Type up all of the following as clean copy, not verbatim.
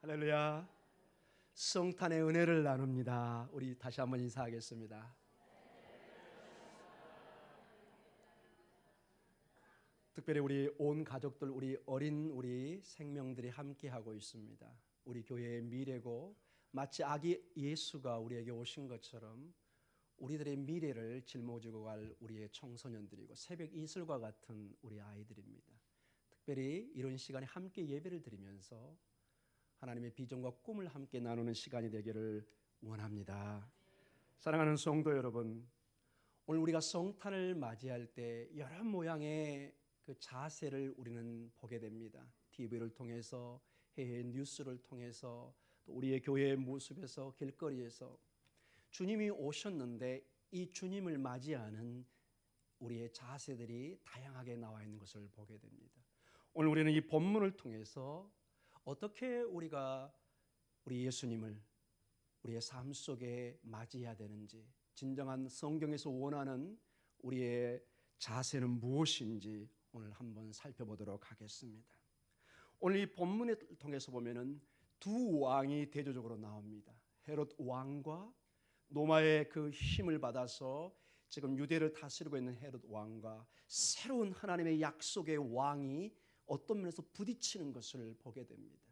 할렐루야. 성탄의 은혜를 나눕니다. 우리 다시 한번 인사하겠습니다. 특별히 우리 온 가족들, 우리 생명들이 함께하고 있습니다. 우리 교회의 미래고 마치 아기 예수가 우리에게 오신 것처럼 우리들의 미래를 짊어지고 갈 우리의 청소년들이고 새벽 이슬과 같은 우리 아이들입니다. 특별히 이런 시간에 함께 예배를 드리면서 하나님의 비전과 꿈을 함께 나누는 시간이 되기를 원합니다. 사랑하는 성도 여러분, 오늘 우리가 성탄을 맞이할 때 여러 모양의 그 자세를 우리는 보게 됩니다. TV를 통해서, 해외 뉴스를 통해서, 또 우리의 교회의 모습에서, 길거리에서 주님이 오셨는데 이 주님을 맞이하는 우리의 자세들이 다양하게 나와 있는 것을 보게 됩니다. 오늘 우리는 이 본문을 통해서 어떻게 우리가 우리 예수님을 우리의 삶 속에 맞이해야 되는지, 진정한 성경에서 원하는 우리의 자세는 무엇인지 오늘 한번 살펴보도록 하겠습니다. 오늘 이 본문을 통해서 보면은 두 왕이 대조적으로 나옵니다. 헤롯 왕과 로마의 그 힘을 받아서 지금 유대를 다스리고 있는 헤롯 왕과 새로운 하나님의 약속의 왕이 어떤 면에서 부딪히는 것을 보게 됩니다.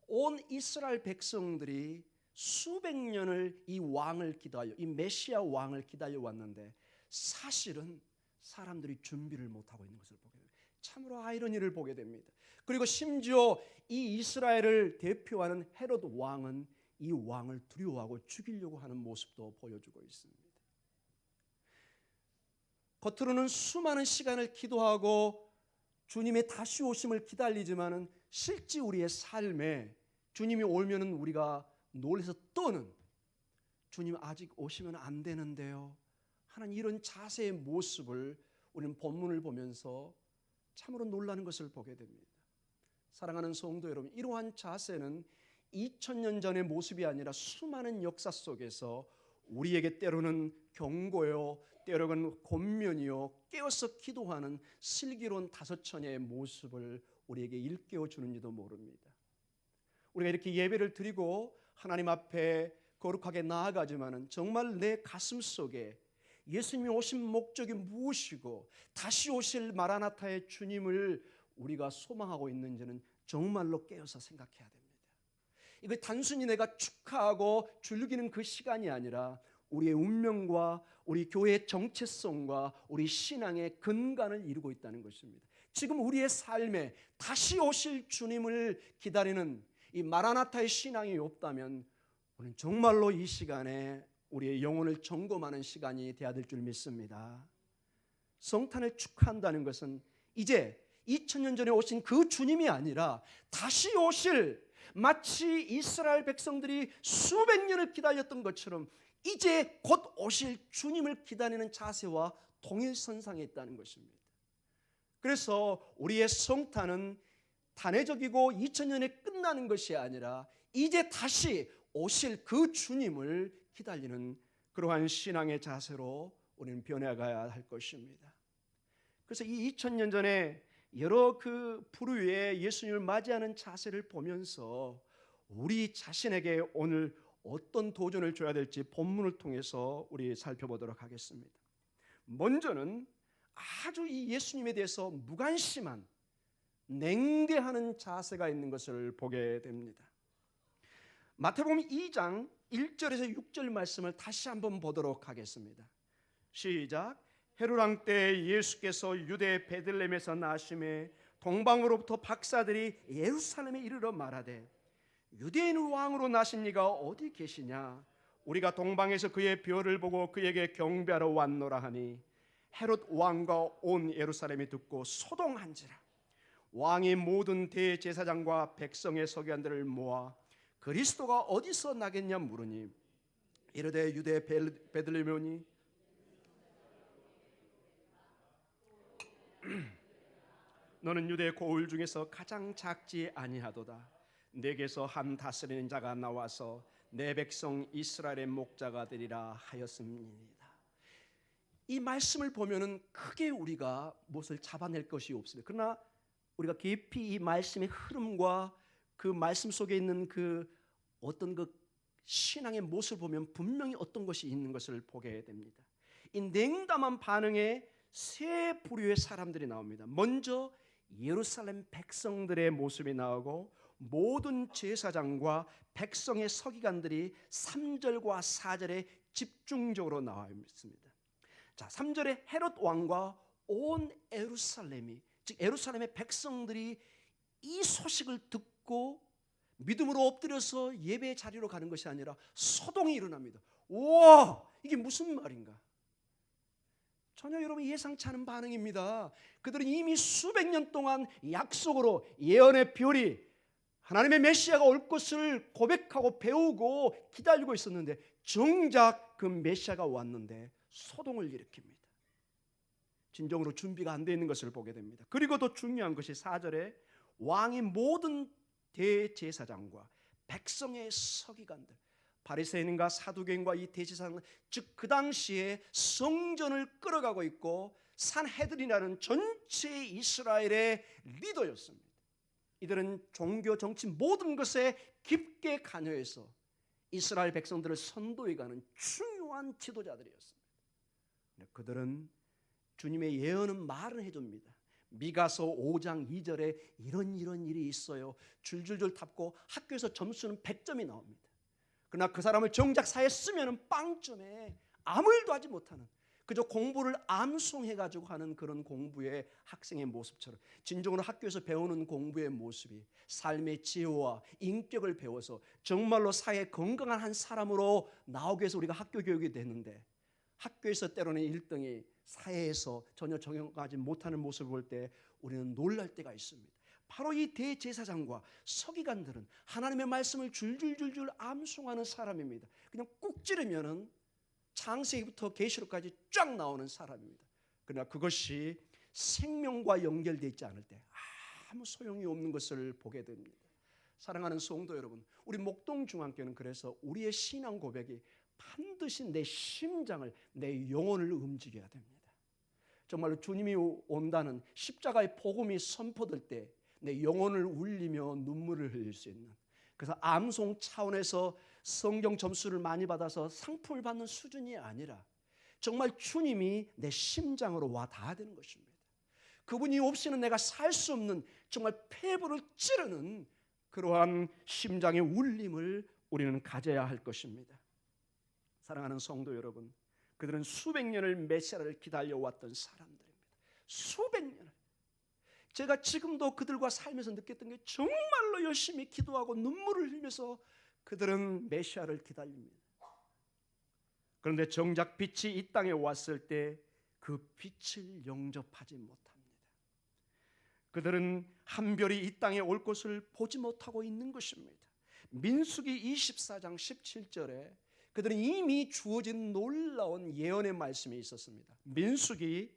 온 이스라엘 백성들이 수백 년을 이 왕을 기다려, 이 메시아 왕을 기다려 왔는데 사실은 사람들이 준비를 못하고 있는 것을 보게 됩니다. 참으로 아이러니를 보게 됩니다. 그리고 심지어 이 이스라엘을 대표하는 헤롯 왕은 이 왕을 두려워하고 죽이려고 하는 모습도 보여주고 있습니다. 겉으로는 수많은 시간을 기도하고 주님의 다시 오심을 기다리지만은 실제 우리의 삶에 주님이 오면은 우리가 놀라서 떠는, 주님 아직 오시면 안 되는데요 하는 이런 자세의 모습을 우리는 본문을 보면서 참으로 놀라는 것을 보게 됩니다. 사랑하는 성도 여러분, 이러한 자세는 2000년 전의 모습이 아니라 수많은 역사 속에서 우리에게 때로는 경고요, 때로는 권면이요, 깨어서 기도하는 슬기로운 다섯처녀의 모습을 우리에게 일깨워 주는지도 모릅니다. 우리가 이렇게 예배를 드리고 하나님 앞에 거룩하게 나아가지만은 정말 내 가슴 속에 예수님이 오신 목적이 무엇이고 다시 오실 마라나타의 주님을 우리가 소망하고 있는지는 정말로 깨어서 생각해야 됩니다. 이거 단순히 내가 축하하고 즐기는 그 시간이 아니라 우리의 운명과 우리 교회의 정체성과 우리 신앙의 근간을 이루고 있다는 것입니다. 지금 우리의 삶에 다시 오실 주님을 기다리는 이 마라나타의 신앙이 없다면 우리는 정말로 이 시간에 우리의 영혼을 점검하는 시간이 되어야 될 줄 믿습니다. 성탄을 축하한다는 것은 이제 2000년 전에 오신 그 주님이 아니라 다시 오실, 마치 이스라엘 백성들이 수백 년을 기다렸던 것처럼 이제 곧 오실 주님을 기다리는 자세와 동일선상에 있다는 것입니다. 그래서 우리의 성탄은 단회적이고 2000년에 끝나는 것이 아니라 이제 다시 오실 그 주님을 기다리는 그러한 신앙의 자세로 우리는 변해가야 할 것입니다. 그래서 이 2000년 전에 여러 그 부류의 예수님을 맞이하는 자세를 보면서 우리 자신에게 오늘 어떤 도전을 줘야 될지 본문을 통해서 우리 살펴보도록 하겠습니다. 먼저는 아주 이 예수님에 대해서 무관심한, 냉대하는 자세가 있는 것을 보게 됩니다. 마태복음 2장 1절에서 6절 말씀을 다시 한번 보도록 하겠습니다. 시작. 헤롯 왕 때 예수께서 유대 베들레헴에서 나심에 동방으로부터 박사들이 예루살렘에 이르러 말하되 유대인 왕으로 나신 이가 어디 계시냐? 우리가 동방에서 그의 별을 보고 그에게 경배하러 왔노라 하니 헤롯 왕과 온 예루살렘이 듣고 소동한지라. 왕이 모든 대제사장과 백성의 서기관들을 모아 그리스도가 어디서 나겠냐 물으니 이르되 유대 베들레헴이오니 너는 유대 고을 중에서 가장 작지 아니하도다. 내게서 한 다스리는 자가 나와서 내 백성 이스라엘의 목자가 되리라 하였음이니이다. 이 말씀을 보면은 크게 우리가 무엇을 잡아낼 것이 없습니다. 그러나 우리가 깊이 이 말씀의 흐름과 그 말씀 속에 있는 그 어떤 그 신앙의 모습을 보면 분명히 어떤 것이 있는 것을 보게 됩니다. 이 냉담한 반응에 세 부류의 사람들이 나옵니다. 먼저 예루살렘 백성들의 모습이 나오고 모든 제사장과 백성의 서기관들이 3절과 4절에 집중적으로 나와 있습니다. 자, 3절에 헤롯 왕과 온 예루살렘이, 즉 예루살렘의 백성들이 이 소식을 듣고 믿음으로 엎드려서 예배 자리로 가는 것이 아니라 소동이 일어납니다. 우와, 이게 무슨 말인가? 전혀 여러분 예상치 않은 반응입니다. 그들은 이미 수백 년 동안 약속으로 예언의 별이 하나님의 메시아가 올 것을 고백하고 배우고 기다리고 있었는데 정작 그 메시아가 왔는데 소동을 일으킵니다. 진정으로 준비가 안 되어 있는 것을 보게 됩니다. 그리고 더 중요한 것이 4절에 왕의 모든 대제사장과 백성의 서기관들, 바리새인과 사두개인과 이 대제사장, 즉 그 당시에 성전을 끌어가고 있고 산헤드린이라는 전체 이스라엘의 리더였습니다. 이들은 종교, 정치 모든 것에 깊게 관여해서 이스라엘 백성들을 선도해가는 중요한 지도자들이었습니다. 그들은 주님의 예언은 말을 해줍니다. 미가서 5장 2절에 이런 일이 있어요. 줄줄줄 탑고 학교에서 점수는 100점이 나옵니다. 그러나 그 사람을 정작 사회에 쓰면 빵점에 아무 일도 하지 못하는, 그저 공부를 암송해가지고 하는 그런 공부의 학생의 모습처럼 진정으로 학교에서 배우는 공부의 모습이 삶의 지혜와 인격을 배워서 정말로 사회에 건강한 한 사람으로 나오기 위해서 우리가 학교 교육이 되는데, 학교에서 때로는 1등이 사회에서 전혀 적용하지 못하는 모습을 볼 때 우리는 놀랄 때가 있습니다. 바로 이 대제사장과 서기관들은 하나님의 말씀을 줄줄줄줄 암송하는 사람입니다. 그냥 꾹 찌르면은 창세기부터 계시록까지 쫙 나오는 사람입니다. 그러나 그것이 생명과 연결되어 있지 않을 때 아무 소용이 없는 것을 보게 됩니다. 사랑하는 성도 여러분, 우리 목동중앙교회는 그래서 우리의 신앙 고백이 반드시 내 심장을, 내 영혼을 움직여야 됩니다. 정말로 주님이 온다는 십자가의 복음이 선포될 때 내 영혼을 울리며 눈물을 흘릴 수 있는, 그래서 암송 차원에서 성경 점수를 많이 받아서 상품을 받는 수준이 아니라 정말 주님이 내 심장으로 와 닿아야 되는 것입니다. 그분이 없이는 내가 살 수 없는 정말 폐부를 찌르는 그러한 심장의 울림을 우리는 가져야 할 것입니다. 사랑하는 성도 여러분, 그들은 수백 년을 메시아를 기다려왔던 사람들입니다. 수백 년을. 제가 지금도 그들과 살면서 느꼈던 게 정말로 열심히 기도하고 눈물을 흘리면서 그들은 메시아를 기다립니다. 그런데 정작 빛이 이 땅에 왔을 때 그 빛을 영접하지 못합니다. 그들은 한 별이 이 땅에 올 것을 보지 못하고 있는 것입니다. 민수기 24장 17절에 그들은 이미 주어진 놀라운 예언의 말씀이 있었습니다. 민수기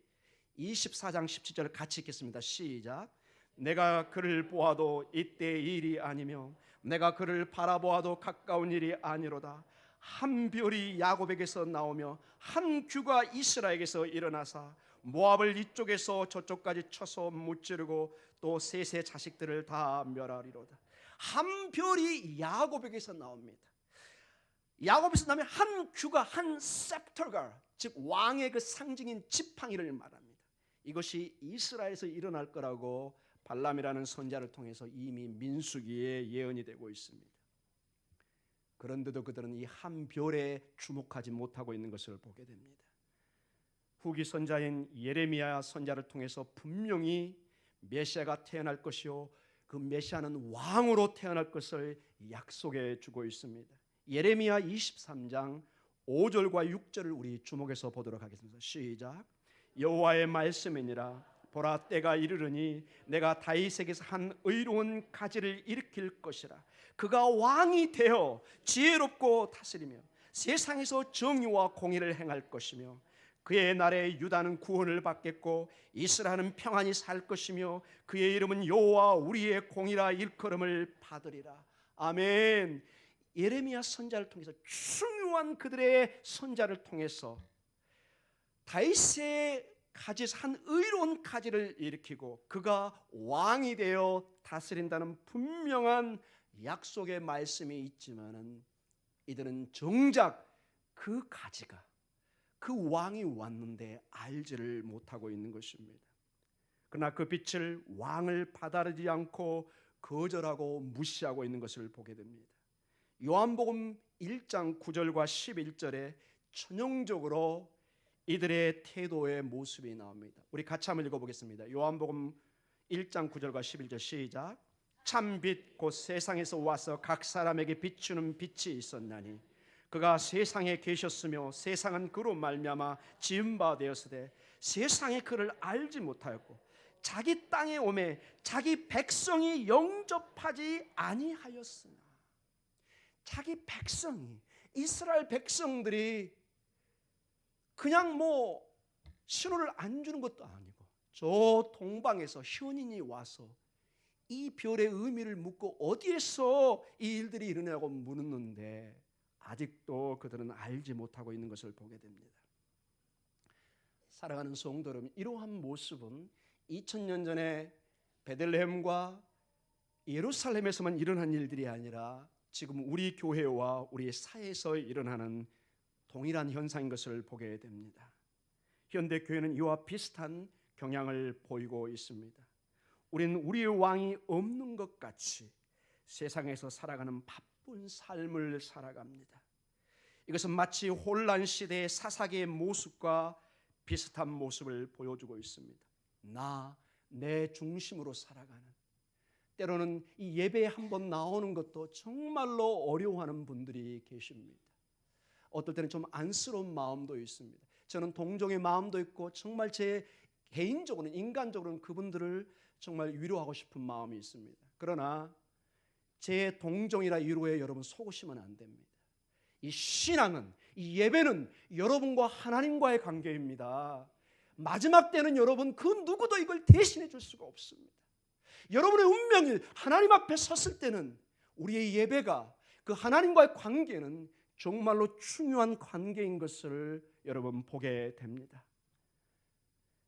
24장 17절 같이 읽겠습니다. 시작. 내가 그를 보아도 이때의 일이 아니며 내가 그를 바라보아도 가까운 일이 아니로다. 한 별이 야곱에게서 나오며 한 규가 이스라엘에게서 일어나사 모압을 이쪽에서 저쪽까지 쳐서 무찌르고 또 셋의 자식들을 다 멸하리로다. 한 별이 야곱에게서 나옵니다. 야곱에서 나면 한 규가, 한 셉터가, 즉 왕의 그 상징인 지팡이를 말합니다. 이것이 이스라엘에서 일어날 거라고 발람이라는 선자를 통해서 이미 민수기에 예언이 되고 있습니다. 그런데도 그들은 이 한 별에 주목하지 못하고 있는 것을 보게 됩니다. 후기 선자인 예레미야 선자를 통해서 분명히 메시아가 태어날 것이요 그 메시아는 왕으로 태어날 것을 약속해 주고 있습니다. 예레미야 23장 5절과 6절을 우리 주목해서 보도록 하겠습니다. 시작. 여호와의 말씀이니라. 보라, 때가 이르르니 내가 다윗에게서 한 의로운 가지를 일으킬 것이라. 그가 왕이 되어 지혜롭고 다스리며 세상에서 정의와 공의를 행할 것이며 그의 날에 유다는 구원을 받겠고 이스라엘은 평안히 살 것이며 그의 이름은 여호와 우리의 공이라 일컬음을 받으리라. 아멘. 예레미야 선자를 통해서 중요한 그들의 선자를 통해서 다윗의 가지 한 의로운 가지를 일으키고 그가 왕이 되어 다스린다는 분명한 약속의 말씀이 있지만은 이들은 정작 그 가지가 그 왕이 왔는데 알지를 못하고 있는 것입니다. 그러나 그 빛을 왕을 받아들이지 않고 거절하고 무시하고 있는 것을 보게 됩니다. 요한복음 1장 9절과 11절에 전형적으로 이들의 태도의 모습이 나옵니다. 우리 같이 한번 읽어보겠습니다. 요한복음 1장 9절과 11절 시작. 참빛 곧 세상에서 와서 각 사람에게 비추는 빛이 있었나니 그가 세상에 계셨으며 세상은 그로 말미암아 지은 바 되었으되 세상에 그를 알지 못하였고 자기 땅에 오매 자기 백성이 영접하지 아니하였으나, 자기 백성이, 이스라엘 백성들이 그냥 신호를 안 주는 것도 아니고 저 동방에서 현인이 와서 이 별의 의미를 묻고 어디에서 이 일들이 일어나고 묻는데 아직도 그들은 알지 못하고 있는 것을 보게 됩니다. 사랑하는 성도 여러분, 이러한 모습은 2000년 전에 베들레헴과 예루살렘에서만 일어난 일들이 아니라 지금 우리 교회와 우리 사회에서 일어나는 동일한 현상인 것을 보게 됩니다. 현대 교회는 이와 비슷한 경향을 보이고 있습니다. 우리는 우리의 왕이 없는 것 같이 세상에서 살아가는 바쁜 삶을 살아갑니다. 이것은 마치 혼란 시대의 사사기의 모습과 비슷한 모습을 보여주고 있습니다. 내 중심으로 살아가는, 때로는 이 예배에 한번 나오는 것도 정말로 어려워하는 분들이 계십니다. 어떨 때는 좀 안쓰러운 마음도 있습니다. 저는 동정의 마음도 있고 정말 제 개인적으로는, 인간적으로는 그분들을 정말 위로하고 싶은 마음이 있습니다. 그러나 제 동정이라 위로에 여러분 속으시면 안 됩니다. 이 신앙은, 이 예배는 여러분과 하나님과의 관계입니다. 마지막 때는 여러분 그 누구도 이걸 대신해 줄 수가 없습니다. 여러분의 운명이 하나님 앞에 섰을 때는 우리의 예배가, 그 하나님과의 관계는 정말로 중요한 관계인 것을 여러분 보게 됩니다.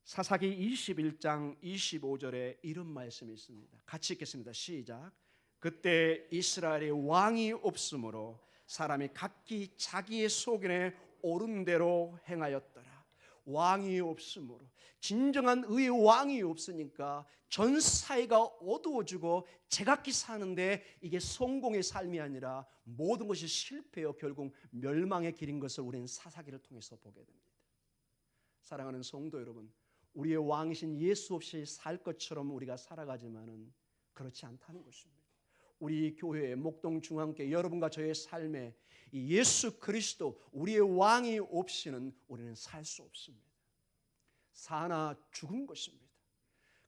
사사기 21장 25절에 이런 말씀이 있습니다. 같이 읽겠습니다. 시작. 그때 이스라엘의 왕이 없으므로 사람이 각기 자기의 소견에 옳은 대로 행하였더라. 왕이 없으므로, 진정한 의의 왕이 없으니까 전 사회가 어두워지고 제각기 사는데 이게 성공의 삶이 아니라 모든 것이 실패요 결국 멸망의 길인 것을 우리는 사사기를 통해서 보게 됩니다. 사랑하는 성도 여러분, 우리의 왕이신 예수 없이 살 것처럼 우리가 살아가지만은 그렇지 않다는 것입니다. 우리 교회의 목동중앙교회 여러분과 저의 삶에 이 예수 그리스도, 우리의 왕이 없이는 우리는 살 수 없습니다. 사나 죽은 것입니다.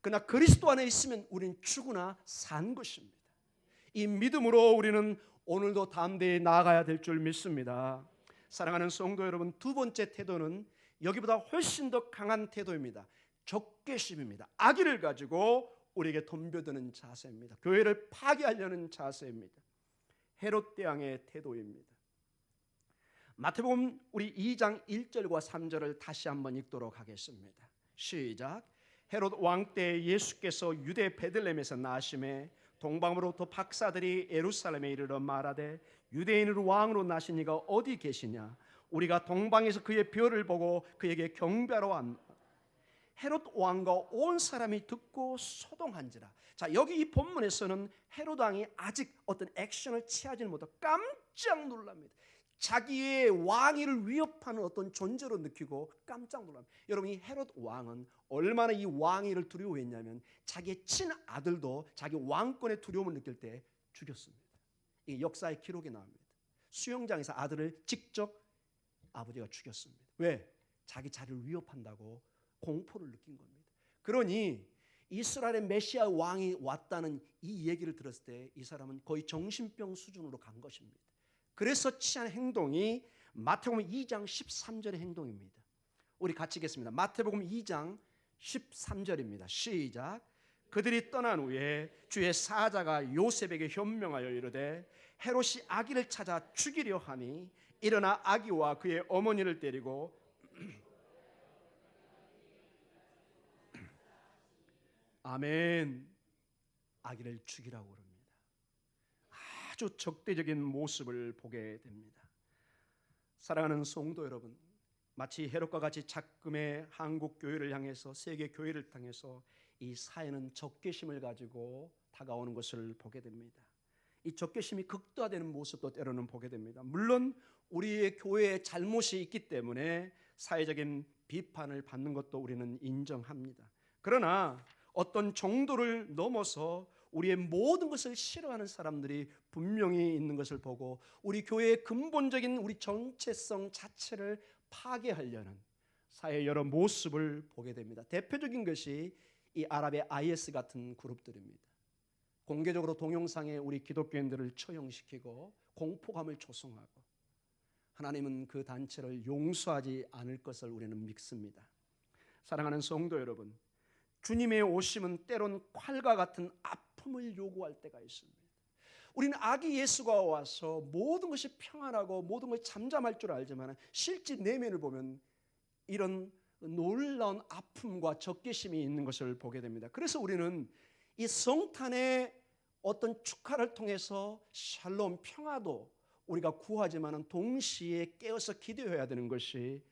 그러나 그리스도 안에 있으면 우리는 죽으나 산 것입니다. 이 믿음으로 우리는 오늘도 담대히 나아가야 될 줄 믿습니다. 사랑하는 성도 여러분, 두 번째 태도는 여기보다 훨씬 더 강한 태도입니다. 적개심입니다. 악의를 가지고 우리에게 덤벼드는 자세입니다. 교회를 파괴하려는 자세입니다. 헤롯 대왕의 태도입니다. 마태복음 우리 2장 1절과 3절을 다시 한번 읽도록 하겠습니다. 시작. 헤롯 왕 때 예수께서 유대 베들레헴에서 나심에 동방으로부터 박사들이 예루살렘에 이르러 말하되 유대인으로 왕으로 나신 이가 어디 계시냐? 우리가 동방에서 그의 별을 보고 그에게 경배하러 왔노라. 헤롯 왕과 온 사람이 듣고 소동한지라. 자, 여기 이 본문에서는 헤롯 왕이 아직 어떤 액션을 취하지는 못하고 깜짝 놀랍니다. 자기의 왕위를 위협하는 어떤 존재로 느끼고 깜짝 놀랍니다. 여러분, 이 헤롯 왕은 얼마나 이 왕위를 두려워했냐면 자기의 친아들도 자기 왕권의 두려움을 느낄 때 죽였습니다. 이 역사의 기록에 나옵니다. 수영장에서 아들을 직접 아버지가 죽였습니다. 왜? 자기 자리를 위협한다고 공포를 느낀 겁니다. 그러니 이스라엘의 메시아 왕이 왔다는 이 얘기를 들었을 때 이 사람은 거의 정신병 수준으로 간 것입니다. 그래서 취한 행동이 마태복음 2장 13절의 행동입니다. 우리 같이 읽겠습니다. 마태복음 2장 13절입니다. 시작. 그들이 떠난 후에 주의 사자가 요셉에게 현명하여 이르되 헤롯이 아기를 찾아 죽이려 하니 일어나 아기와 그의 어머니를 데리고 아멘. 아기를 죽이라고 그럽니다. 아주 적대적인 모습을 보게 됩니다. 사랑하는 성도 여러분, 마치 헤롯과 같이 작금의 한국 교회를 향해서, 세계 교회를 향해서 이 사회는 적개심을 가지고 다가오는 것을 보게 됩니다. 이 적개심이 극도화되는 모습도 때로는 보게 됩니다. 물론 우리의 교회에 잘못이 있기 때문에 사회적인 비판을 받는 것도 우리는 인정합니다. 그러나 어떤 정도를 넘어서 우리의 모든 것을 싫어하는 사람들이 분명히 있는 것을 보고 우리 교회의 근본적인 우리 정체성 자체를 파괴하려는 사회의 여러 모습을 보게 됩니다. 대표적인 것이 이 아랍의 IS 같은 그룹들입니다. 공개적으로 동영상에 우리 기독교인들을 처형시키고 공포감을 조성하고, 하나님은 그 단체를 용서하지 않을 것을 우리는 믿습니다. 사랑하는 성도 여러분, 주님의 오심은 때론 칼과 같은 아픔을 요구할 때가 있습니다. 우리는 아기 예수가 와서 모든 것이 평안하고 모든 것이 잠잠할 줄 알지만 실제 내면을 보면 이런 놀라운 아픔과 적개심이 있는 것을 보게 됩니다. 그래서 우리는 이 성탄의 어떤 축하를 통해서 샬롬, 평화도 우리가 구하지만 동시에 깨어서 기도해야 되는 것이,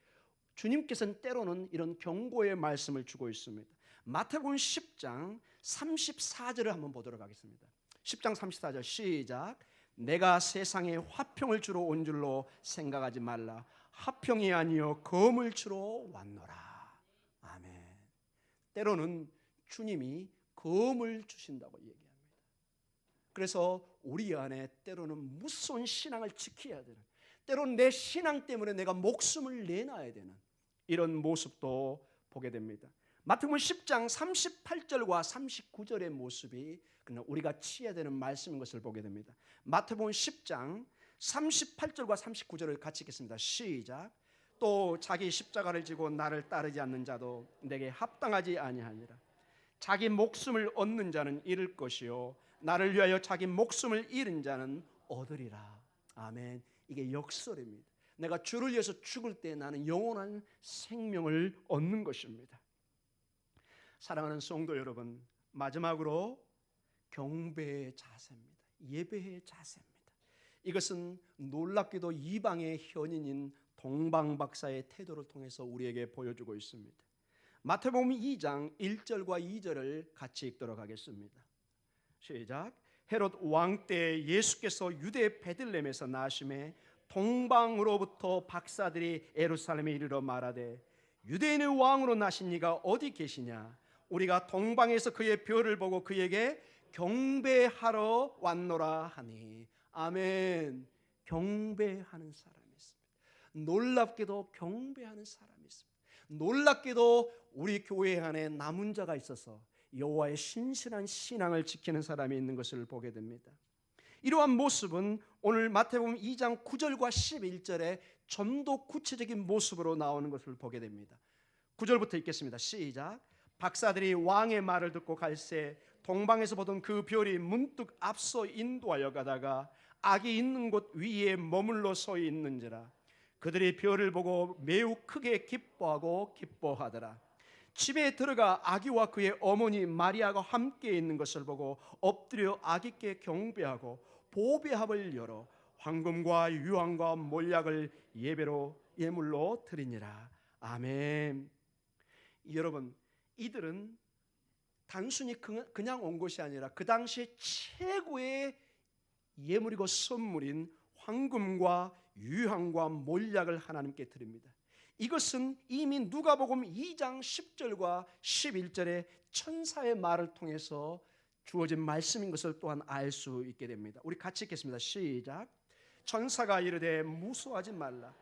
주님께서는 때로는 이런 경고의 말씀을 주고 있습니다. 마태복음 10장 34절을 한번 보도록 하겠습니다. 10장 34절 시작. 내가 세상에 화평을 주러 온 줄로 생각하지 말라. 화평이 아니요 검을 주러 왔노라. 아멘. 때로는 주님이 검을 주신다고 얘기합니다. 그래서 우리 안에 때로는 무서운 신앙을 지켜야 되는, 때로는 내 신앙 때문에 내가 목숨을 내놔야 되는 이런 모습도 보게 됩니다. 마태복음 10장 38절과 39절의 모습이 그냥 우리가 취해야 되는 말씀인 것을 보게 됩니다. 마태복음 10장 38절과 39절을 같이 읽겠습니다. 시작. 또 자기 십자가를 지고 나를 따르지 않는 자도 내게 합당하지 아니하니라. 자기 목숨을 얻는 자는 잃을 것이요 나를 위하여 자기 목숨을 잃은 자는 얻으리라. 아멘. 이게 역설입니다. 내가 주를 위해서 죽을 때 나는 영원한 생명을 얻는 것입니다. 사랑하는 성도 여러분, 마지막으로 경배의 자세입니다. 예배의 자세입니다. 이것은 놀랍게도 이방의 현인인 동방박사의 태도를 통해서 우리에게 보여주고 있습니다. 마태복음 2장 1절과 2절을 같이 읽도록 하겠습니다. 시작. 헤롯 왕 때 예수께서 유대 베들레헴에서 나심에 동방으로부터 박사들이 예루살렘에 이르러 말하되 유대인의 왕으로 나신 이가 어디 계시냐? 우리가 동방에서 그의 별을 보고 그에게 경배하러 왔노라 하니. 아멘. 경배하는 사람이 있습니다. 놀랍게도 경배하는 사람이 있습니다. 놀랍게도 우리 교회 안에 남은 자가 있어서 여호와의 신실한 신앙을 지키는 사람이 있는 것을 보게 됩니다. 이러한 모습은 오늘 마태복음 2장 9절과 11절에 좀 더 구체적인 모습으로 나오는 것을 보게 됩니다. 9절부터 읽겠습니다. 시작. 박사들이 왕의 말을 듣고 갈새 동방에서 보던 그 별이 문득 앞서 인도하여 가다가 악이 있는 곳 위에 머물러 서 있는지라. 그들이 별을 보고 매우 크게 기뻐하고 기뻐하더라. 집에 들어가 아기와 그의 어머니 마리아가 함께 있는 것을 보고 엎드려 아기께 경배하고 보배합을 열어 황금과 유황과 몰약을 예물로 드리니라. 아멘. 여러분, 이들은 단순히 그냥 온 것이 아니라 그 당시에 최고의 예물이고 선물인 황금과 유황과 몰약을 하나님께 드립니다. 이것은 이미 누가복음 2장 10절과 11절의 천사의 말을 통해서 주어진 말씀인 것을 또한 알 수 있게 됩니다. 우리 같이 읽겠습니다. 시작. 천사가 이르되 무서워하지 말라.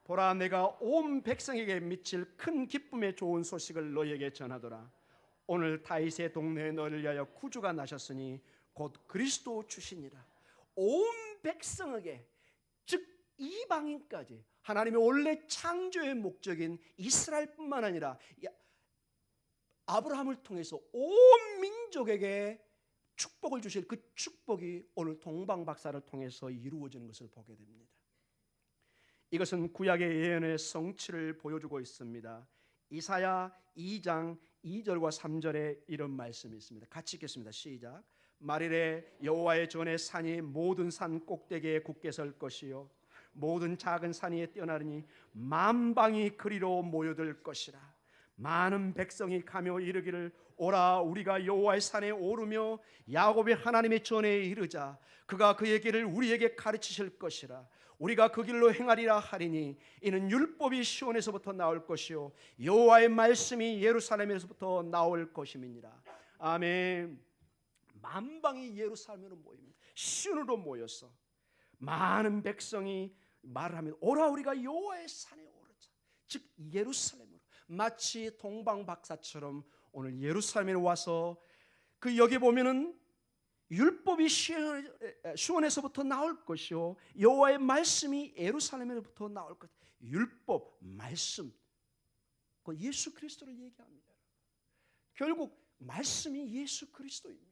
보라, 내가 온 백성에게 미칠 큰 기쁨의 좋은 소식을 너희에게 전하더라. 오늘 다윗의 동네에 너를 위하여 구주가 나셨으니 곧 그리스도 주시니라. 온 백성에게, 즉 이방인까지, 하나님의 원래 창조의 목적인 이스라엘뿐만 아니라 아브라함을 통해서 온 민족에게 축복을 주실 그 축복이 오늘 동방박사를 통해서 이루어지는 것을 보게 됩니다. 이것은 구약의 예언의 성취를 보여주고 있습니다. 이사야 2장 2절과 3절에 이런 말씀이 있습니다. 같이 읽겠습니다. 시작. 말이래 여호와의 전에 산이 모든 산 꼭대기에 굳게 설 것이요 모든 작은 산 위에 뛰어나르니 만방이 그리로 모여들 것이라. 많은 백성이 가며 이르기를 오라 우리가 여호와의 산에 오르며 야곱의 하나님의 전에 이르자. 그가 그의 길을 우리에게 가르치실 것이라. 우리가 그 길로 행하리라 하리니 이는 율법이 시온에서부터 나올 것이요 여호와의 말씀이 예루살렘에서부터 나올 것임이니라. 아멘. 만방이 예루살렘으로 모입니다. 시온으로 모여서 많은 백성이 말하면 오라 우리가 여호와의 산에 오르자. 즉 예루살렘으로, 마치 동방박사처럼 오늘 예루살렘에 와서 그 여기 보면은 율법이 시온에서부터 나올 것이요 여호와의 말씀이 예루살렘에서부터 나올 것. 율법, 말씀, 그 예수 그리스도를 얘기합니다. 결국 말씀이 예수 그리스도입니다.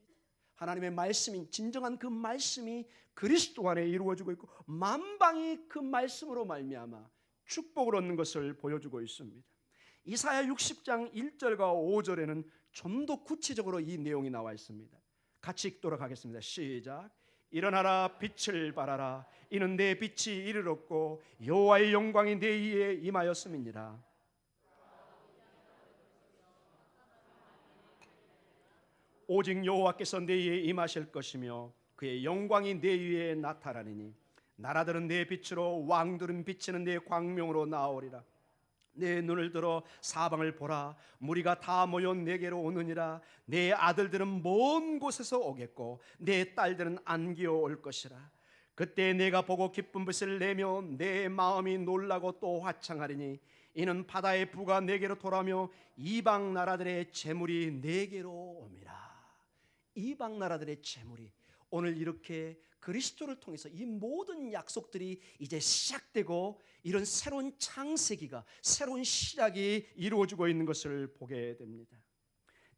하나님의 말씀인 진정한 그 말씀이 그리스도 안에 이루어지고 있고 만방이 그 말씀으로 말미암아 축복을 얻는 것을 보여주고 있습니다. 이사야 60장 1절과 5절에는 좀 더 구체적으로 이 내용이 나와 있습니다. 같이 읽도록 하겠습니다. 시작. 일어나라 빛을 발하라 이는 내 빛이 이르렀고 여호와의 영광이 내 위에 임하였음이니라. 오직 여호와께서 내 위에 임하실 것이며 그의 영광이 내 위에 나타나리니 나라들은 내 빛으로 왕들은 비치는 내 광명으로 나오리라. 내 눈을 들어 사방을 보라. 무리가 다 모여 내게로 오느니라. 내 아들들은 먼 곳에서 오겠고 내 딸들은 안기어 올 것이라. 그때 내가 보고 기쁜 빛을 내며 내 마음이 놀라고 또 화창하리니 이는 바다의 부가 내게로 돌아오며 이방 나라들의 재물이 내게로 옴이라. 이방 나라들의 재물이 오늘 이렇게 그리스도를 통해서 이 모든 약속들이 이제 시작되고 이런 새로운 창세기가, 새로운 시작이 이루어지고 있는 것을 보게 됩니다.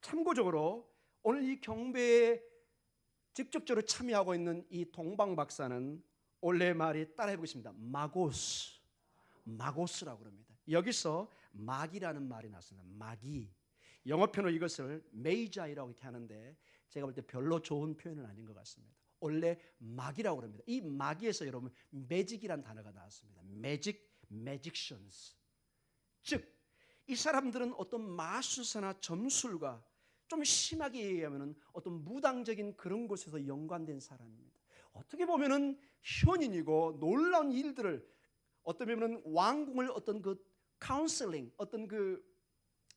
참고적으로 오늘 이 경배에 직접적으로 참여하고 있는 이 동방 박사는 원래 말이 따라해 보겠습니다. 마고스라고 합니다. 여기서 마귀라는 말이 났습니다. 마귀. 영어표로 이것을 메이자이라고 이렇게 하는데 제가 볼 때 별로 좋은 표현은 아닌 것 같습니다. 원래 마귀라고 합니다. 이 마귀에서 여러분 매직이라는 단어가 나왔습니다. magicians. 즉 이 사람들은 어떤 마술사나 점술과 좀 심하게 얘기하면 어떤 무당적인 그런 곳에서 연관된 사람입니다. 어떻게 보면은 현인이고 놀라운 일들을 어떻게 보면 왕궁을 어떤 그 카운슬링, 어떤 그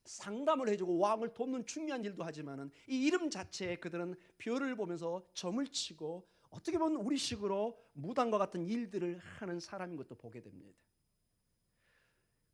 상담을 해주고 왕을 돕는 중요한 일도 하지만은 이 이름 자체에 그들은 별을 보면서 점을 치고 어떻게 보면 우리식으로 무당과 같은 일들을 하는 사람인 것도 보게 됩니다.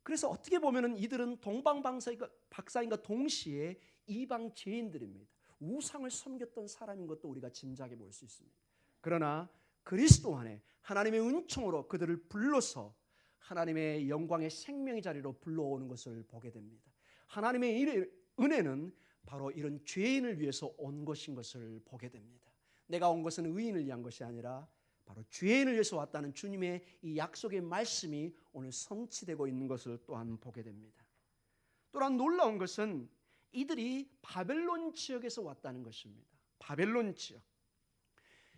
그래서 어떻게 보면은 이들은 동방박사인과 동시에 이방 죄인들입니다. 우상을 섬겼던 사람인 것도 우리가 짐작해 볼 수 있습니다. 그러나 그리스도 안에 하나님의 은총으로 그들을 불러서 하나님의 영광의 생명의 자리로 불러오는 것을 보게 됩니다. 하나님의 은혜는 바로 이런 죄인을 위해서 온 것인 것을 보게 됩니다. 내가 온 것은 의인을 위한 것이 아니라 바로 죄인을 위해서 왔다는 주님의 이 약속의 말씀이 오늘 성취되고 있는 것을 또한 보게 됩니다. 또한 놀라운 것은 이들이 바벨론 지역에서 왔다는 것입니다. 바벨론 지역.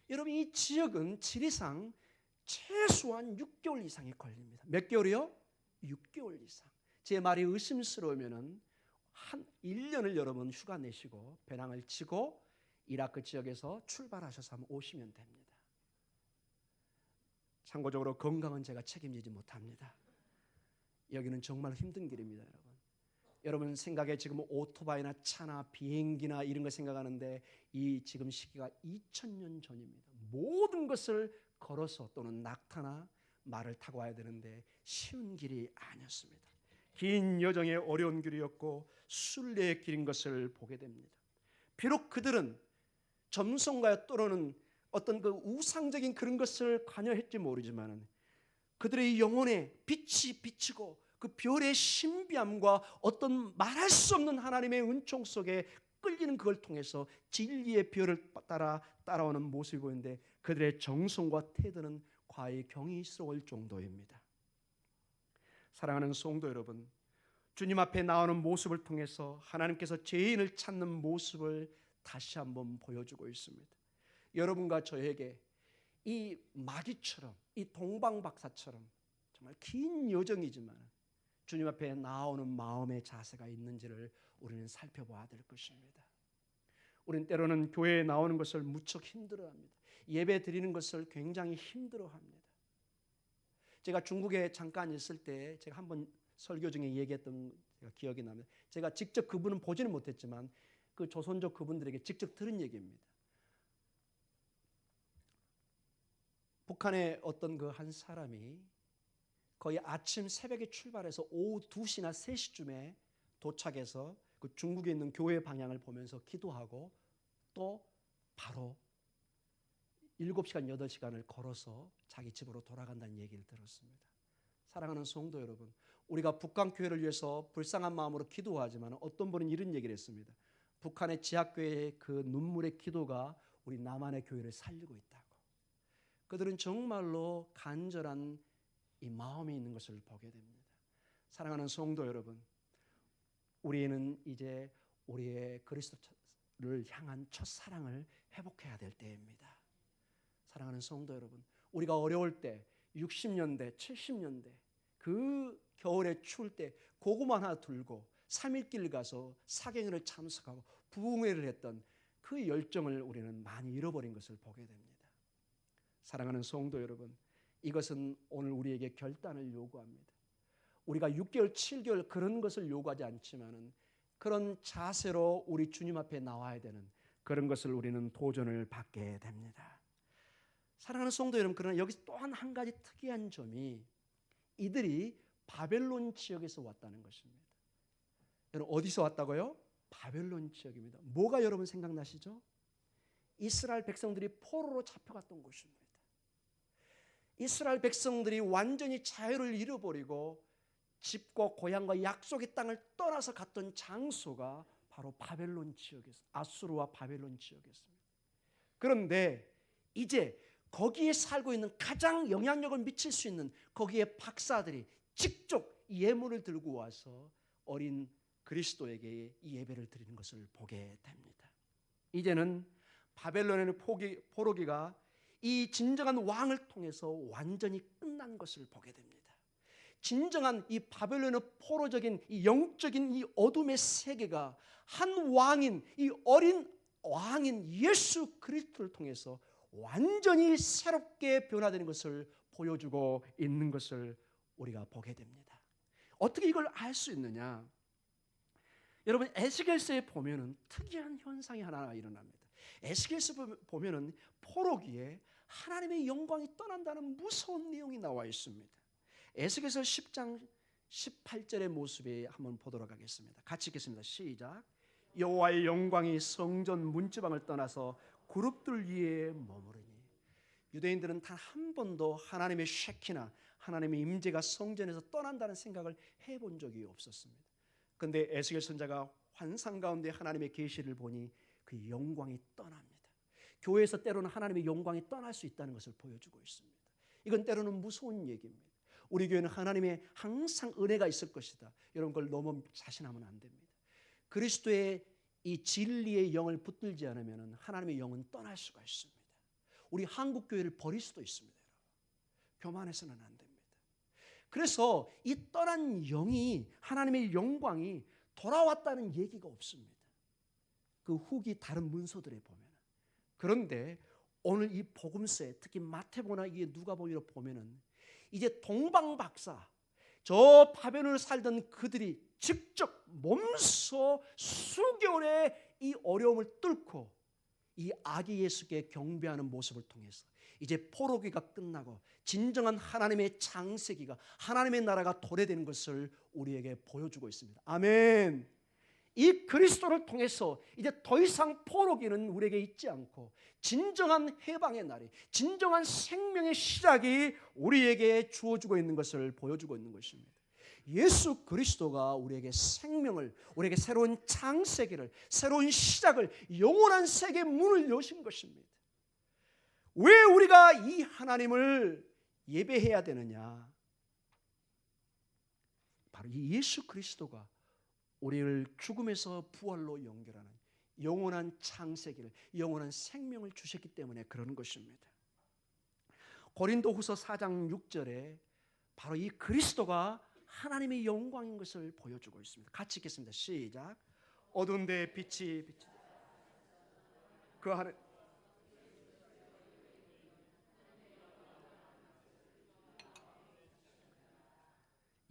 여러분 이 지역은 지리상 최소한 6개월 이상이 걸립니다. 몇 개월이요? 6개월 이상. 제 말이 의심스러우면은 한 1년을 여러분 휴가 내시고 배낭을 치고 이라크 지역에서 출발하셔서 한번 오시면 됩니다. 참고적으로 건강은 제가 책임지지 못합니다. 여기는 정말 힘든 길입니다, 여러분. 여러분 생각에 지금 오토바이나 차나 비행기나 이런 거 생각하는데 이 지금 시기가 2000년 전입니다. 모든 것을 걸어서 또는 낙타나 말을 타고 와야 되는데 쉬운 길이 아니었습니다. 긴 여정의 어려운 길이었고 순례의 길인 것을 보게 됩니다. 비록 그들은 점성과 또는 어떤 그 우상적인 그런 것을 관여했지 모르지만 그들의 영혼에 빛이 비치고 그 별의 신비함과 어떤 말할 수 없는 하나님의 은총 속에 끌리는 그걸 통해서 진리의 별을 따라오는 모습이 보이는데 그들의 정성과 태도는 과히 경이스러울 정도입니다. 사랑하는 성도 여러분, 주님 앞에 나오는 모습을 통해서 하나님께서 죄인을 찾는 모습을 다시 한번 보여주고 있습니다. 여러분과 저에게 이 마귀처럼, 이 동방박사처럼 정말 긴 여정이지만 주님 앞에 나오는 마음의 자세가 있는지를 우리는 살펴봐야 될 것입니다. 우리는 때로는 교회에 나오는 것을 무척 힘들어합니다. 예배 드리는 것을 굉장히 힘들어합니다. 제가 중국에 잠깐 있을 때 제가 한번 설교 중에 얘기했던 기억이 납니다. 제가 직접 그분은 보지는 못했지만 그 조선족 그분들에게 직접 들은 얘기입니다. 북한의 어떤 그 한 사람이 거의 아침 새벽에 출발해서 오후 2시나 3시쯤에 도착해서 그 중국에 있는 교회 방향을 보면서 기도하고 또 바로 7시간, 8시간을 걸어서 자기 집으로 돌아간다는 얘기를 들었습니다. 사랑하는 성도 여러분, 우리가 북한 교회를 위해서 불쌍한 마음으로 기도하지만 어떤 분은 이런 얘기를 했습니다. 북한의 지하교회의 그 눈물의 기도가 우리 남한의 교회를 살리고 있다고. 그들은 정말로 간절한 이 마음이 있는 것을 보게 됩니다. 사랑하는 성도 여러분, 우리는 이제 우리의 그리스도를 향한 첫사랑을 회복해야 될 때입니다. 사랑하는 성도 여러분, 우리가 어려울 때 60년대, 70년대 그 겨울에 추울 때 고구마 하나 들고 3일길 가서 사경회를 참석하고 부흥회를 했던 그 열정을 우리는 많이 잃어버린 것을 보게 됩니다. 사랑하는 성도 여러분, 이것은 오늘 우리에게 결단을 요구합니다. 우리가 6개월, 7개월 그런 것을 요구하지 않지만은 그런 자세로 우리 주님 앞에 나와야 되는 그런 것을 우리는 도전을 받게 됩니다. 사랑하는 성도 여러분, 그러나 여기서 또한 한 가지 특이한 점이 이들이 바벨론 지역에서 왔다는 것입니다. 여러분 어디서 왔다고요? 바벨론 지역입니다. 뭐가 여러분 생각나시죠? 이스라엘 백성들이 포로로 잡혀갔던 곳입니다. 이스라엘 백성들이 완전히 자유를 잃어버리고 집과 고향과 약속의 땅을 떠나서 갔던 장소가 바로 바벨론 지역에서, 아수르와 바벨론 지역이었습니다. 그런데 이제 거기에 살고 있는 가장 영향력을 미칠 수 있는 거기에 박사들이 직접 예물을 들고 와서 어린 그리스도에게 이 예배를 드리는 것을 보게 됩니다. 이제는 바벨론의 포로기가 이 진정한 왕을 통해서 완전히 끝난 것을 보게 됩니다. 진정한 이 바벨론의 포로적인 이 영적인 이 어둠의 세계가 한 왕인 이 어린 왕인 예수 그리스도를 통해서 완전히 새롭게 변화되는 것을 보여주고 있는 것을 우리가 보게 됩니다. 어떻게 이걸 알 수 있느냐? 여러분 에스겔서에 보면은 특이한 현상이 하나 일어납니다. 에스겔서 보면은 포로기에 하나님의 영광이 떠난다는 무서운 내용이 나와 있습니다. 에스겔서 10장 18절의 모습에 한번 보도록 하겠습니다. 같이 읽겠습니다. 시작. 여호와의 영광이 성전 문지방을 떠나서 그룹들 위에 머무르니. 유대인들은 단 한 번도 하나님의 쉐키나 하나님의 임재가 성전에서 떠난다는 생각을 해본 적이 없었습니다. 그런데 에스겔 선지자가 환상 가운데 하나님의 계시를 보니 그 영광이 떠납니다. 교회에서 때로는 하나님의 영광이 떠날 수 있다는 것을 보여주고 있습니다. 이건 때로는 무서운 얘기입니다. 우리 교회는 하나님의 항상 은혜가 있을 것이다. 이런 걸 너무 자신하면 안 됩니다. 그리스도의 이 진리의 영을 붙들지 않으면 하나님의 영은 떠날 수가 있습니다. 우리 한국 교회를 버릴 수도 있습니다. 교만해서는 안 됩니다. 그래서 이 떠난 영이 하나님의 영광이 돌아왔다는 얘기가 없습니다. 그 후기 다른 문서들에 보면. 그런데 오늘 이 복음서에 특히 마태복음이나 이 누가복음을 보면은 이제 동방박사 저 바벨론을 살던 그들이 직접 몸소 수개월의 이 어려움을 뚫고 이 아기 예수께 경배하는 모습을 통해서 이제 포로기가 끝나고 진정한 하나님의 창세기가 하나님의 나라가 도래되는 것을 우리에게 보여주고 있습니다. 아멘. 이 그리스도를 통해서 이제 더 이상 포로기는 우리에게 있지 않고 진정한 해방의 날이, 진정한 생명의 시작이 우리에게 주어지고 있는 것을 보여주고 있는 것입니다. 예수 그리스도가 우리에게 생명을, 우리에게 새로운 창세기를, 새로운 시작을, 영원한 세계의 문을 여신 것입니다. 왜 우리가 이 하나님을 예배해야 되느냐? 바로 이 예수 그리스도가 우리를 죽음에서 부활로 연결하는 영원한 창세기를, 영원한 생명을 주셨기 때문에 그러는 것입니다. 고린도후서 4장 6절에 바로 이 그리스도가 하나님의 영광인 것을 보여주고 있습니다. 같이 읽겠습니다. 시작. 어두운 데에 빛이 그 하늘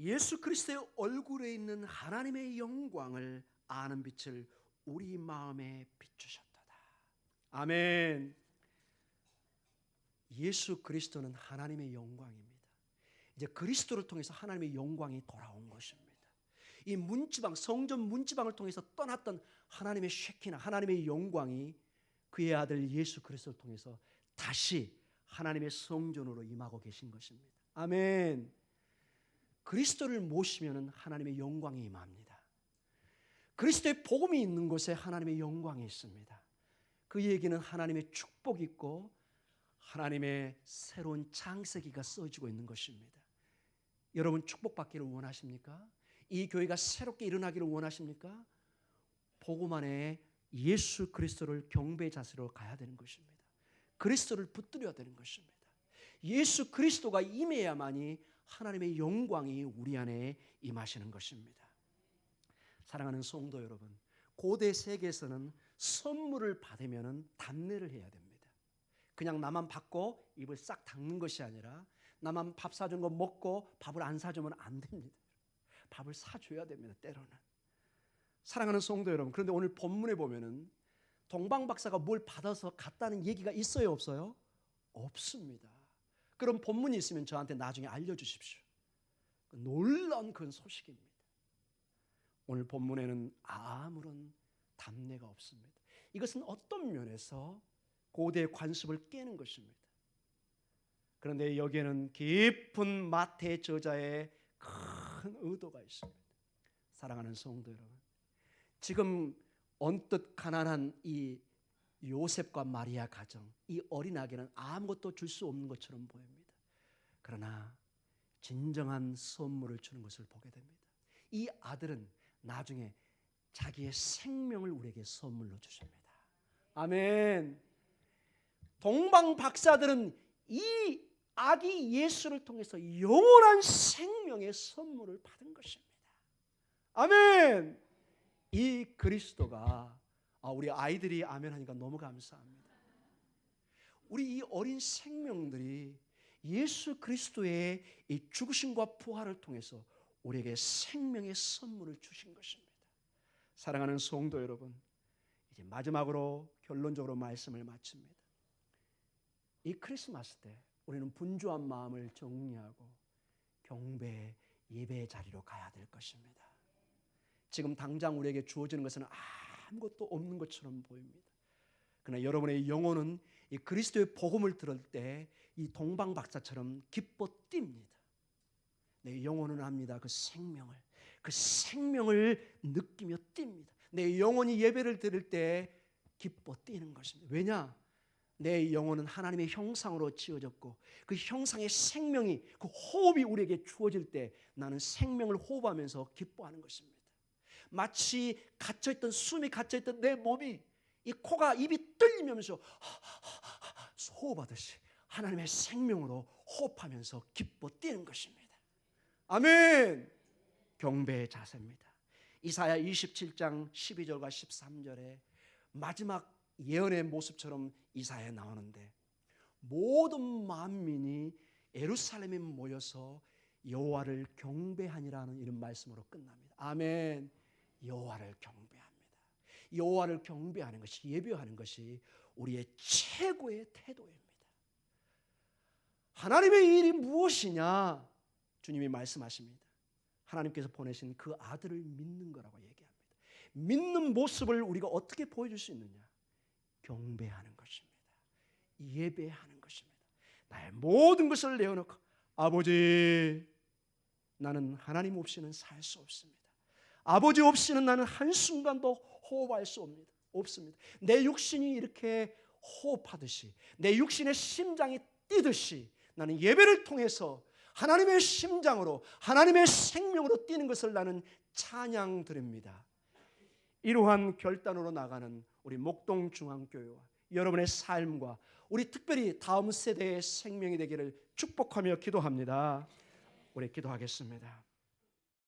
예수 그리스도의 얼굴에 있는 하나님의 영광을 아는 빛을 우리 마음에 비추셨도다. 아멘. 예수 그리스도는 하나님의 영광입니다. 이제 그리스도를 통해서 하나님의 영광이 돌아온 것입니다. 이 문지방, 성전 문지방을 통해서 떠났던 하나님의 쉐키나 하나님의 영광이 그의 아들 예수 그리스도를 통해서 다시 하나님의 성전으로 임하고 계신 것입니다. 아멘. 그리스도를 모시면 하나님의 영광이 임합니다. 그리스도의 복음이 있는 곳에 하나님의 영광이 있습니다. 그 얘기는 하나님의 축복이 있고 하나님의 새로운 창세기가 써지고 있는 것입니다. 여러분 축복받기를 원하십니까? 이 교회가 새롭게 일어나기를 원하십니까? 복음 안에 예수 그리스도를 경배의 자세로 가야 되는 것입니다. 그리스도를 붙들어야 되는 것입니다. 예수 그리스도가 임해야만이 하나님의 영광이 우리 안에 임하시는 것입니다. 사랑하는 성도 여러분, 고대 세계에서는 선물을 받으면 답례를 해야 됩니다. 그냥 나만 받고 입을 싹 닦는 것이 아니라 나만 밥 사준 거 먹고 밥을 안 사주면 안 됩니다. 밥을 사줘야 됩니다. 때로는. 사랑하는 성도 여러분, 그런데 오늘 본문에 보면은 동방 박사가 뭘 받아서 갔다는 얘기가 있어요, 없어요? 없습니다. 그런 본문이 있으면 저한테 나중에 알려주십시오. 놀라운 그 소식입니다. 오늘 본문에는 아무런 답례가 없습니다. 이것은 어떤 면에서 고대의 관습을 깨는 것입니다. 그런데 여기에는 깊은 마태 저자의 큰 의도가 있습니다. 사랑하는 성도 여러분, 지금 언뜻 가난한 이 요셉과 마리아 가정, 이 어린 아기는 아무것도 줄 수 없는 것처럼 보입니다. 그러나 진정한 선물을 주는 것을 보게 됩니다. 이 아들은 나중에 자기의 생명을 우리에게 선물로 주십니다. 아멘. 동방 박사들은 이 아기 예수를 통해서 영원한 생명의 선물을 받은 것입니다. 아멘. 이 그리스도가 우리 아이들이 아멘 하니까 너무 감사합니다. 우리 이 어린 생명들이 예수 그리스도의 이 죽으심과 부활을 통해서 우리에게 생명의 선물을 주신 것입니다. 사랑하는 성도 여러분, 이제 마지막으로 결론적으로 말씀을 마칩니다. 이 크리스마스 때 우리는 분주한 마음을 정리하고 경배, 예배의 자리로 가야 될 것입니다. 지금 당장 우리에게 주어지는 것은 아무것도 없는 것처럼 보입니다. 그러나 여러분의 영혼은 이 그리스도의 복음을 들을 때 이 동방 박사처럼 기뻐 뜁니다. 내 영혼은 압니다. 그 생명을 느끼며 뜁니다. 내 영혼이 예배를 드릴 때 기뻐 뛰는 것입니다. 왜냐? 내 영혼은 하나님의 형상으로 지어졌고 그 형상의 생명이, 그 호흡이 우리에게 주어질 때 나는 생명을 호흡하면서 기뻐하는 것입니다. 마치 갇혀있던, 숨이 갇혀있던 내 몸이, 이 코가, 입이 뚫리면서 호흡하듯이 하나님의 생명으로 호흡하면서 기뻐 뛰는 것입니다. 아멘. 경배의 자세입니다. 이사야 27장 12절과 13절에 마지막 예언의 모습처럼 이사야에 나오는데 모든 만민이 예루살렘에 모여서 여호와를 경배하니라는 이런 말씀으로 끝납니다. 아멘. 여호와를 경배합니다. 여호와를 경배하는 것이, 예배하는 것이 우리의 최고의 태도입니다. 하나님의 일이 무엇이냐? 주님이 말씀하십니다. 하나님께서 보내신 그 아들을 믿는 거라고 얘기합니다. 믿는 모습을 우리가 어떻게 보여줄 수 있느냐? 경배하는 것입니다. 예배하는 것입니다. 나의 모든 것을 내어놓고 아버지, 나는 하나님 없이는 살 수 없습니다. 아버지 없이는 나는 한순간도 호흡할 수 없습니다. 내 육신이 이렇게 호흡하듯이, 내 육신의 심장이 뛰듯이 나는 예배를 통해서 하나님의 심장으로 하나님의 생명으로 뛰는 것을 나는 찬양 드립니다. 이러한 결단으로 나가는 우리 목동중앙교회와 여러분의 삶과 우리 특별히 다음 세대의 생명이 되기를 축복하며 기도합니다. 우리 기도하겠습니다.